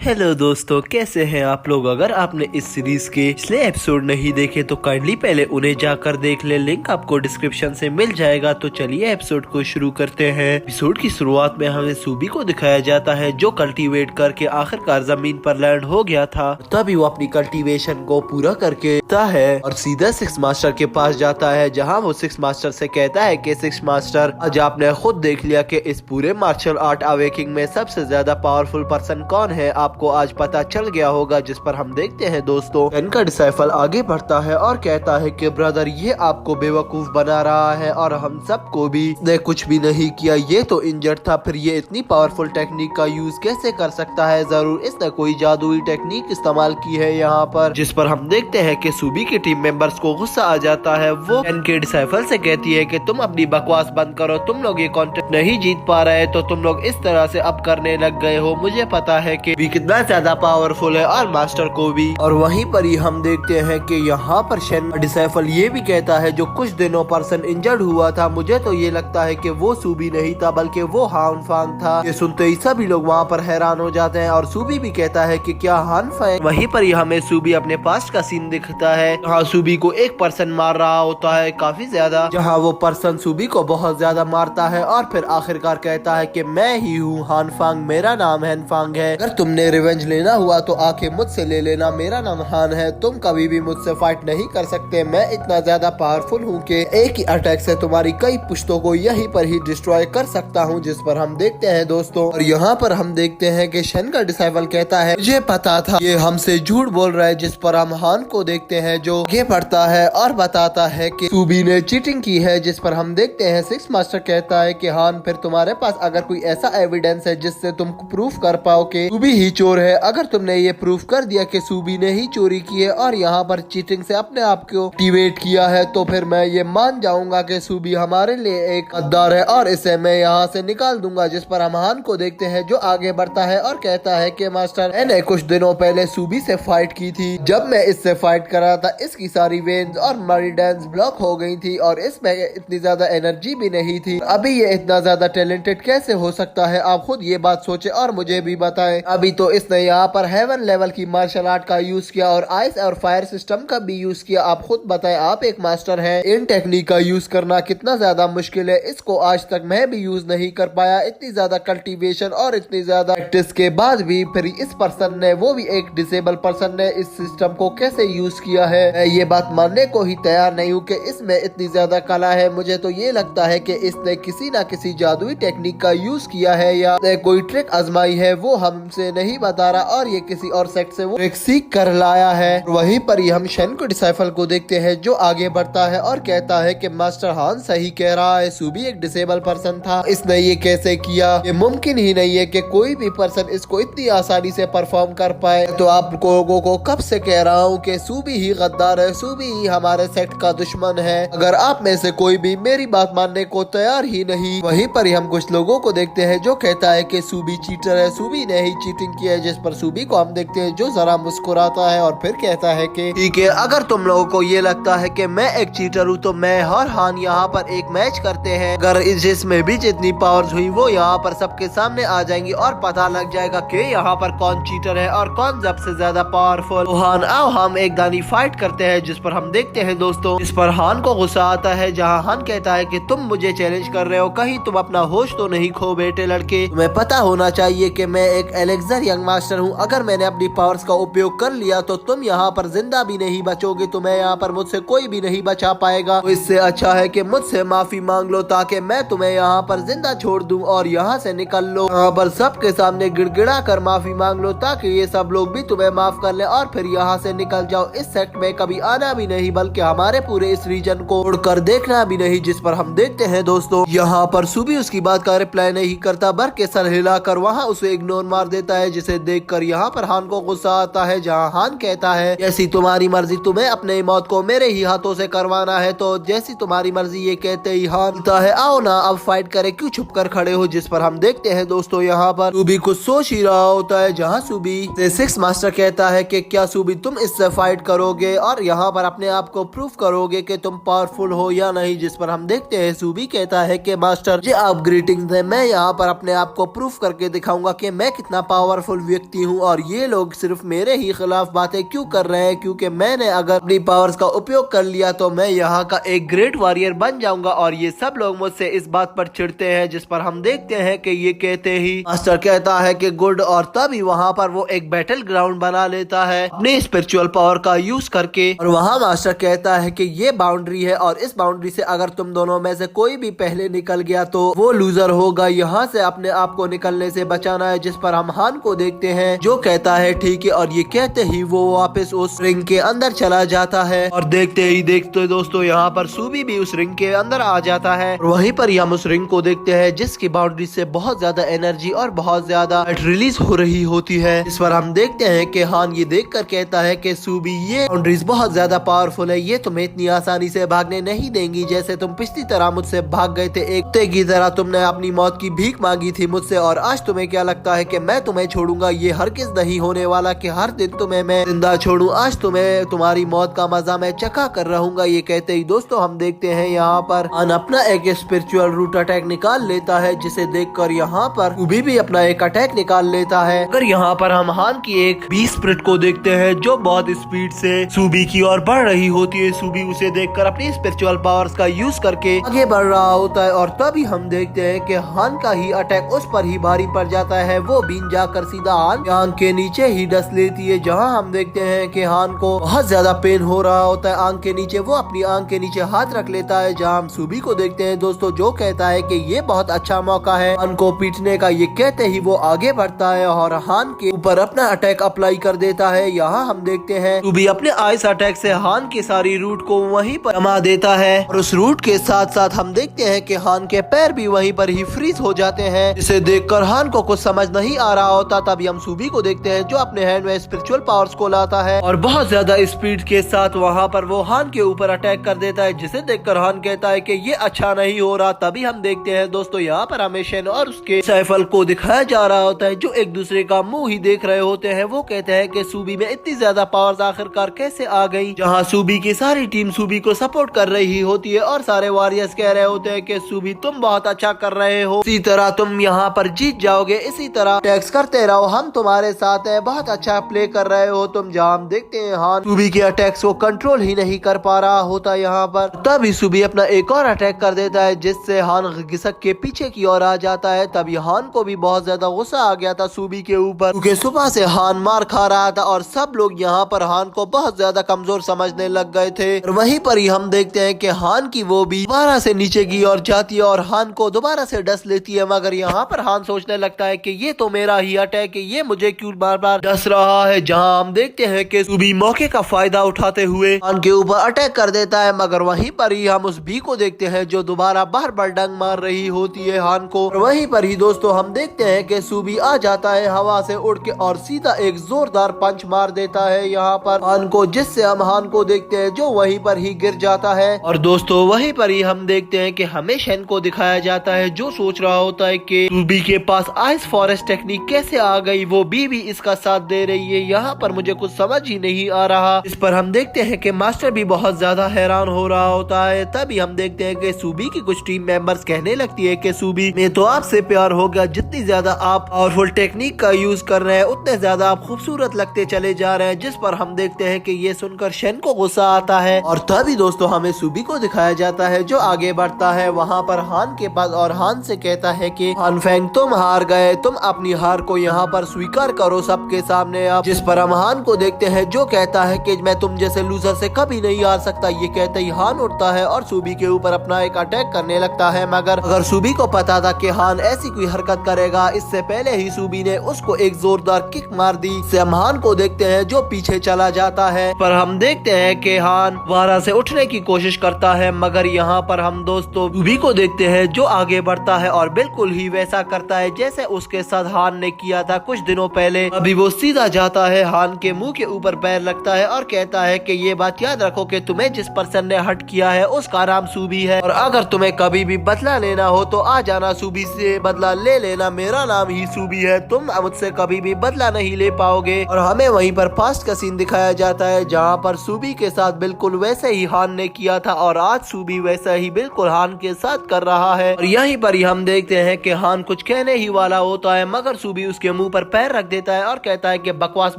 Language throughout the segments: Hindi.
हेलो दोस्तों, कैसे हैं आप लोग। अगर आपने इस सीरीज के पिछले एपिसोड नहीं देखे तो काइंडली पहले उन्हें जाकर देख ले, लिंक आपको डिस्क्रिप्शन से मिल जाएगा। तो चलिए एपिसोड को शुरू करते हैं। एपिसोड की शुरुआत में हमें सूबी को दिखाया जाता है जो कल्टीवेट करके आखिरकार जमीन पर लैंड हो गया था। तभी वो अपनी कल्टीवेशन को पूरा करके है और सीधा सिक्स मास्टर के पास जाता है, जहाँ वो सिक्स मास्टर से कहता है कि सिक्स मास्टर, आज आपने खुद देख लिया कि इस पूरे मार्शल आर्ट अवेकिंग में सबसे ज्यादा पावरफुल पर्सन कौन है। आपको आज पता चल गया होगा। जिस पर हम देखते हैं दोस्तों, इनका डिसाइफल आगे बढ़ता है और कहता है कि ब्रदर, ये आपको बेवकूफ बना रहा है और हम सबको भी ने कुछ भी नहीं किया। ये तो इंजर्ड था, फिर ये इतनी पावरफुल टेक्निक का यूज कैसे कर सकता है। जरूर इसने कोई जादुई टेक्निक इस्तेमाल की है यहाँ पर। जिस पर हम देखते हैं कि सूबी के टीम मेंबर्स को गुस्सा आ जाता है। वो इनके डिसाइफल से कहती है कि तुम अपनी बकवास बंद करो, तुम लोग ये कॉन्टेस्ट नहीं जीत पा रहे तो तुम लोग इस तरह से अब करने लग गए हो। मुझे पता है कि भी कितना ज्यादा पावरफुल है और मास्टर को भी। और वहीं पर ही हम देखते हैं कि यहाँ पर शेन डिसाइफल ये भी कहता है जो कुछ दिनों पर्सन इंजर्ड हुआ था, मुझे तो ये लगता है कि वो सूबी नहीं था बल्कि वो हान फांग था। ये सुनते ही सभी लोग वहाँ पर हैरान हो जाते हैं और सूबी भी कहता है कि क्या हान फांग। वहीं पर ही हमें सूबी अपने पास्ट का सीन दिखता है, जहाँ सूबी को एक पर्सन मार रहा होता है काफी ज्यादा, जहाँ वो पर्सन सूबी को बहुत ज्यादा मारता है और फिर आखिरकार कहता है कि मैं ही हूँ हान फांग, मेरा नाम हैन फांग है। अगर तुमने रिवेंज लेना हुआ तो आके मुझसे ले लेना, मेरा नाम हान है, तुम कभी भी मुझसे फाइट नहीं कर सकते। मैं इतना ज्यादा पावरफुल हूँ कि एक ही अटैक से तुम्हारी कई पुश्तों को यहीं पर ही डिस्ट्रॉय कर सकता हूँ। जिस पर हम देखते हैं दोस्तों, और यहाँ पर हम देखते हैं कि शन का डिसाइपल कहता है मुझे पता था ये हमसे झूठ बोल रहा है। जिस पर हम हान को देखते हैं जो आगे बढ़ता है और बताता है कि सूबी ने चीटिंग की है। जिस पर हम देखते हैं सिक्स मास्टर कहता है कि हान, फिर तुम्हारे पास अगर कोई ऐसा एविडेंस है जिससे तुम प्रूफ कर पाओ कि सूबी ही चोर है, अगर तुमने ये प्रूफ कर दिया कि सूबी ने ही चोरी की है और यहाँ पर चीटिंग से अपने आप को एक्टिवेट किया है, तो फिर मैं ये मान जाऊंगा कि सूबी हमारे लिए एक गद्दार है और इसे मैं यहाँ से निकाल दूंगा। जिस पर हम हान को देखते हैं जो आगे बढ़ता है और कहता है कि मास्टर, मैंने कुछ दिनों पहले सूबी से फाइट की थी। जब मैं इससे फाइट कर रहा था इसकी सारी वेन्स और मरीडेंस ब्लॉक हो गई थी और इसमें इतनी ज्यादा एनर्जी भी नहीं थी। अभी ये इतना ज्यादा टैलेंटेड कैसे हो सकता है, आप खुद ये बात सोचे और मुझे भी बताएं। अभी तो इसने यहाँ पर हेवन लेवल की मार्शल आर्ट का यूज किया और आइस और फायर सिस्टम का भी यूज किया। आप खुद बताएं, आप एक मास्टर हैं, इन टेक्निक का यूज करना कितना ज्यादा मुश्किल है। इसको आज तक मैं भी यूज नहीं कर पाया। इतनी ज्यादा कल्टीवेशन और इतनी ज्यादा प्रैक्टिस के बाद भी फिर इस पर्सन ने, वो भी एक डिसेबल पर्सन ने, इस सिस्टम को कैसे यूज किया है। मैं ये बात मानने को ही तैयार नहीं हूँ कि इसमें इतनी ज्यादा कला है। मुझे तो ये लगता है कि इसने किसी न किसी जादुई टेक्निक का यूज किया है या कोई ट्रिक आजमाई है, वो हमसे नहीं बता रहा और ये किसी और सेक्ट से वो ट्रिक सीख कर लाया है। वहीं पर ही हम शेन को डिसाइफल को देखते हैं जो आगे बढ़ता है और कहता है कि मास्टर हान सही कह रहा है, सूबी एक डिसेबल पर्सन था, इसने ये कैसे किया। ये मुमकिन ही नहीं है कि कोई भी पर्सन इसको इतनी आसानी से परफॉर्म कर पाए। तो आप लोगों को कब से कह रहा हूँ कि सूबी ही गद्दार है, सूबी ही हमारे सेक्ट का दुश्मन है। अगर आप में से कोई भी मेरी बात मानने को तैयार ही नहीं। वहीं पर ही हम कुछ लोगों को देखते हैं जो कहता है कि सूबी चीटर है, सूबी ने ही चीटिंग की है। जिस पर सूबी को हम देखते हैं जो जरा मुस्कुराता है और फिर कहता है कि ठीक है, अगर तुम लोगों को ये लगता है कि मैं एक चीटर हूँ तो मैं और हान यहाँ पर एक मैच करते हैं। अगर जिसमें भी जितनी पावर्स हुई वो यहाँ पर सबके सामने आ जाएंगी और पता लग जाएगा कि यहाँ पर कौन चीटर है और कौन सबसे ज्यादा पावरफुल। तो हान, आओ हम एक दानी फाइट करते हैं। जिस पर हम देखते हैं दोस्तों, इस पर हान को गुस्सा आता है, जहाँ हान कहता है कि तुम मुझे चैलेंज कर रहे हो, कहीं तुम अपना होश तो नहीं खो बेटे लड़के। तुम्हें पता होना चाहिए कि मैं एक एलेक्सर यंग मास्टर हूँ। अगर मैंने अपनी पावर्स का उपयोग कर लिया तो तुम यहाँ पर जिंदा भी नहीं बचोगे, तुम्हें यहाँ पर मुझसे कोई भी नहीं बचा पाएगा। तो इससे अच्छा है कि मुझसे माफी मांग लो ताकि मैं तुम्हें यहाँ पर जिंदा छोड़ दूं और यहाँ से निकल लो। यहाँ पर सबके सामने गिड़गिड़ा कर माफी मांग लो ताकि ये सब लोग भी तुम्हें माफ कर ले और फिर यहाँ से निकल जाओ। इस सेक्ट में कभी आना भी नहीं, बल्कि हमारे पूरे इस रीजन को उड़कर देखना भी नहीं। जिस पर हम देखते हैं दोस्तों, यहाँ पर सूबी उसकी बात का रिप्लाई नहीं करता, बल्कि सर हिलाकर वहाँ उसे इग्नोर मार देता है। जिसे देखकर यहाँ पर हान को गुस्सा आता है, जहाँ हान कहता है जैसी तुम्हारी मर्जी, तुम्हें अपने मौत को मेरे ही हाथों से करवाना है तो जैसी तुम्हारी मर्जी। ये कहते ही हान बोलता है आओ ना अब फाइट करे, क्यों छुप कर खड़े हो। जिस पर हम देखते हैं दोस्तों, यहाँ पर सूबी कुछ सोच ही रहा होता है, जहाँ सूबी से सिक्स मास्टर कहता है कि क्या सूबी तुम इससे फाइट करोगे और यहाँ पर अपने आप को प्रूफ करोगे कि तुम पावरफुल हो या नहीं। जिस पर हम देखते हैं सूबी कहता है कि मास्टर जी आप ग्रीटिंग्स है, मैं यहाँ पर अपने आप को प्रूफ करके दिखाऊंगा कि मैं कितना पावरफुल पावरफुल व्यक्ति हूँ और ये लोग सिर्फ मेरे ही खिलाफ बातें क्यों कर रहे हैं, क्योंकि मैंने अगर अपनी पावर्स का उपयोग कर लिया तो मैं यहाँ का एक ग्रेट वॉरियर बन जाऊंगा। और ये सब लोग मुझसे इस बात पर चिढ़ते हैं, जिस पर हम देखते हैं कि ये कहते ही मास्टर कहता है कि गुड, और तभी वहाँ पर वो एक बैटल ग्राउंड बना लेता है अपनी स्पिरिचुअल पावर का यूज करके। और वहाँ मास्टर कहता है कि ये बाउंड्री है और इस बाउंड्री से अगर तुम दोनों में से कोई भी पहले निकल गया तो वो लूजर होगा। यहाँ से अपने आप को निकलने से बचाना है। जिस पर हम हान को देखते हैं जो कहता है ठीक है, और ये कहते ही वो वापस उस रिंग के अंदर चला जाता है। और देखते ही देखते दोस्तों यहाँ पर सूबी भी उस रिंग के अंदर आ जाता है। और वहीं पर हम उस रिंग को देखते हैं जिसकी बाउंड्री से बहुत ज्यादा एनर्जी और बहुत ज्यादा रिलीज हो रही होती है। इस पर हम देखते हैं कि हान ये देखकर कहता है कि सूबी, ये बाउंड्रीज बहुत ज्यादा पावरफुल है, ये तुम्हें इतनी आसानी से भागने नहीं देंगी। जैसे तुम पिछली तरह मुझसे भाग गए थे एक कुत्ते की तरह, तुमने अपनी मौत की भीख मांगी थी मुझसे, और आज तुम्हें क्या लगता है कि मैं तुम्हें छोड़ूंगा? ये हरगिज नहीं होने वाला कि हर दिन तुम्हें मैं जिंदा छोड़ूं। आज तुम्हें तुम्हारी मौत का मजा मैं चखा कर रहूंगा। ये कहते ही दोस्तों हम देखते हैं यहाँ पर हान अपना एक स्पिरिचुअल रूट अटैक निकाल लेता है, जिसे देखकर यहाँ पर सूबी भी अपना एक अटैक निकाल लेता है। अगर यहाँ पर हम हान की एक बीस्ट स्पिरिट को देखते हैं जो बहुत स्पीड से सूबी की ओर बढ़ रही होती है। सूबी उसे देखकर अपनी स्पिरिचुअल पावर्स का यूज करके आगे बढ़ रहा होता है, और तभी हम देखते हैं कि हान का ही अटैक उस पर ही भारी पड़ जाता है। वो बीन जाकर सीधा हान की आंख के नीचे ही डस लेती है, जहाँ हम देखते हैं कि हान को बहुत ज्यादा पेन हो रहा होता है आंख के नीचे। वो अपनी आंख के नीचे हाथ रख लेता है, जहाँ हम सूबी को देखते हैं दोस्तों जो कहता है कि ये बहुत अच्छा मौका है हान को पीटने का। ये कहते ही वो आगे बढ़ता है और हान के ऊपर अपना अटैक अप्लाई कर देता है। यहाँ हम देखते हैं सूबी अपने आइस अटैक से हान की सारी रूट को वहीं पर जमा देता है, और उस रूट के साथ साथ हम देखते हैं कि हान के पैर भी वहीं पर ही फ्रीज हो जाते हैं, जिसे देखकर हान को कुछ समझ नहीं आ रहा होता। तभी हम सूबी को देखते हैं जो अपने हैंड में स्पिरिचुअल पावर्स को लाता है और बहुत ज्यादा स्पीड के साथ वहाँ पर वो हान के ऊपर अटैक कर देता है, जिसे देखकर हान कहता है कि ये अच्छा नहीं हो रहा। तभी हम देखते हैं दोस्तों यहाँ पर हमें शेन और उसके साइफल को दिखाया जा रहा होता है, जो एक दूसरे का मुंह ही देख रहे होते हैं। वो कहते हैं कि सूबी में इतनी ज्यादा पावर्स आखिरकार कैसे आ गई, जहाँ सूबी की सारी टीम सूबी को सपोर्ट कर रही होती है और सारे वॉरियर्स कह रहे होते हैं कि सूबी तुम बहुत अच्छा कर रहे हो, इसी तरह तुम यहाँ पर जीत जाओगे, इसी तरह टैक्स करते रहो, हम तुम्हारे साथ हैं, बहुत अच्छा प्ले कर रहे हो तुम। जहाँ हम देखते हैं हान सूबी के अटैक्स को कंट्रोल ही नहीं कर पा रहा होता यहाँ पर। तभी सूबी अपना एक और अटैक कर देता है, जिससे हान घिसक के पीछे की ओर आ जाता है। तभी हान को भी बहुत ज्यादा गुस्सा आ गया था सूबी के ऊपर, क्योंकि सुबह से हान मार खा रहा था और सब लोग यहाँ पर हान को बहुत ज्यादा कमजोर समझने लग गए थे। और वहीं पर ही हम देखते हैं कि हान की वो भी दोबारा से नीचे की ओर जाती है और हान को दोबारा से डस लेती है। मगर यहाँ पर हान सोचने लगता है कि ये तो मेरा ही अटैक है, ये मुझे क्यों बार बार डस रहा है। जहाँ हम देखते हैं कि सूबी मौके का फायदा उठाते हुए हान के ऊपर अटैक कर देता है। मगर वहीं पर ही हम उस बी को देखते हैं जो दोबारा बार बार डंग मार रही होती है हान को। और वहीं पर ही दोस्तों हम देखते हैं कि सूबी आ जाता है हवा से उड़ के और सीधा एक जोरदार पंच मार देता है यहाँ पर हान को, जिससे हम हान को देखते हैं जो वहीं पर ही गिर जाता है। और दोस्तों वहीं पर ही हम देखते हैं कि हमें शेन को दिखाया जाता है जो सोच रहा होता है कि सूबी के पास आइस फॉरेस्ट टेक्निक कैसे आ गई, वो भी इसका साथ दे रही है। यहाँ पर मुझे कुछ समझ ही नहीं आ रहा। इस पर हम देखते हैं कि मास्टर भी बहुत ज्यादा हैरान हो रहा होता है। तभी हम देखते हैं कि सूबी की कुछ टीम मेंबर्स कहने लगती है कि सूबी में तो आपसे प्यार हो गया, जितनी ज्यादा आप पावरफुल टेक्निक का यूज कर रहे हैं उतने ज्यादा आप खूबसूरत लगते चले जा रहे हैं। जिस पर हम देखते हैं कि ये सुनकर शेन को गुस्सा आता है। और तभी दोस्तों हमें सूबी को दिखाया जाता है जो आगे बढ़ता है वहाँ पर हान के पास और हान से कहता है कि हान फेंग तुम हार गए, तुम अपनी हार को यहाँ पर स्वीकार करो सबके सामने अब। जिस पर हम हान को देखते हैं जो कहता है कि मैं तुम जैसे लूजर से कभी नहीं हार सकता। ये कहते ही हान उठता है और सूबी के ऊपर अपना एक अटैक करने लगता है। मगर अगर सूबी को पता था कि हान ऐसी कोई हरकत करेगा, इससे पहले ही सूबी ने उसको एक जोरदार किक मार दी। से हम हान को देखते हैं जो पीछे चला जाता है। पर हम देखते हैं कि हान दोबारा से उठने की कोशिश करता है, मगर यहाँ पर हम दोस्तों सूबी को देखते हैं जो आगे बढ़ता है और बिल्कुल ही वैसा करता है जैसे उसके साथ हान ने किया था कुछ दिनों पहले। अभी वो सीधा जाता है, हान के मुंह के ऊपर पैर लगता है और कहता है कि ये बात याद रखो कि तुम्हें जिस पर्सन ने हट किया है उसका नाम सूबी है, और अगर तुम्हें कभी भी बदला लेना हो तो आ जाना, सूबी से बदला ले लेना, मेरा नाम ही सूबी है, तुम मुझसे कभी भी बदला नहीं ले पाओगे। और हमें वहीं पर पास्ट का सीन दिखाया जाता है जहाँ पर सूबी के साथ बिल्कुल वैसे ही हान ने किया था और आज सूबी वैसा ही बिल्कुल हान के साथ कर रहा है। और यहीं पर ही हम देखते हैं कि हान कुछ कहने ही वाला होता है, मगर सूबी उसके मुंह मुंह पर पैर रख देता है और कहता है कि बकवास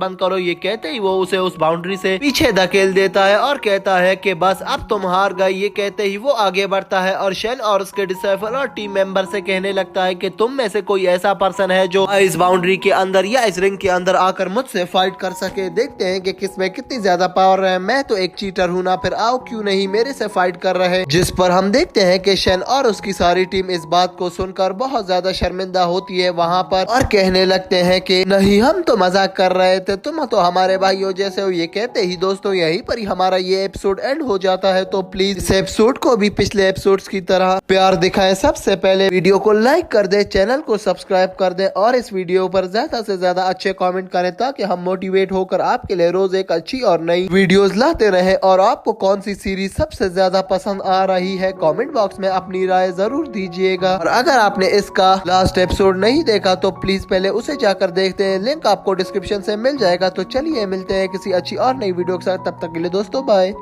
बंद करो। ये कहते ही वो उसे उस बाउंड्री से पीछे धकेल देता है और कहता है कि बस अब तुम हार गए। ये कहते ही वो आगे बढ़ता है और शेन और उसके डिसाइपल और टीम मेंबर से कहने लगता है कि तुम में से कोई ऐसा पर्सन है जो इस बाउंड्री के अंदर या इस रिंग के अंदर आकर मुझसे फाइट कर सके। देखते हैं कि किसमें कितनी ज्यादा पावर है। मैं तो एक चीटर हूँ ना, फिर आओ क्यों नहीं मेरे से फाइट कर रहे। जिस पर हम देखते हैं कि शेन और उसकी सारी टीम इस बात को सुनकर बहुत ज्यादा शर्मिंदा होती है वहाँ पर और कहने लगते हैं कि नहीं, हम तो मजाक कर रहे थे, तुम तो हमारे भाइयों जैसे हो। ये कहते ही दोस्तों यहीं पर ही हमारा ये एपिसोड एंड हो जाता है। तो प्लीज इस एपिसोड को भी पिछले एपिसोड्स की तरह प्यार दिखाएं। सबसे पहले वीडियो को लाइक कर दे, चैनल को सब्सक्राइब कर दे और इस वीडियो पर ज्यादा से ज्यादा अच्छे कमेंट करें ताकि हम मोटिवेट होकर आपके लिए रोज एक अच्छी और नई वीडियोस लाते रहें। और आपको कौन सी सीरीज सबसे ज्यादा पसंद आ रही है कमेंट बॉक्स में अपनी राय जरूर दीजिएगा। और अगर आपने इसका लास्ट एपिसोड नहीं देखा तो प्लीज पहले उसे जाकर देखते हैं, लिंक आपको डिस्क्रिप्शन से मिल जाएगा। तो चलिए मिलते हैं किसी अच्छी और नई वीडियो के साथ, तब तक के लिए दोस्तों बाय।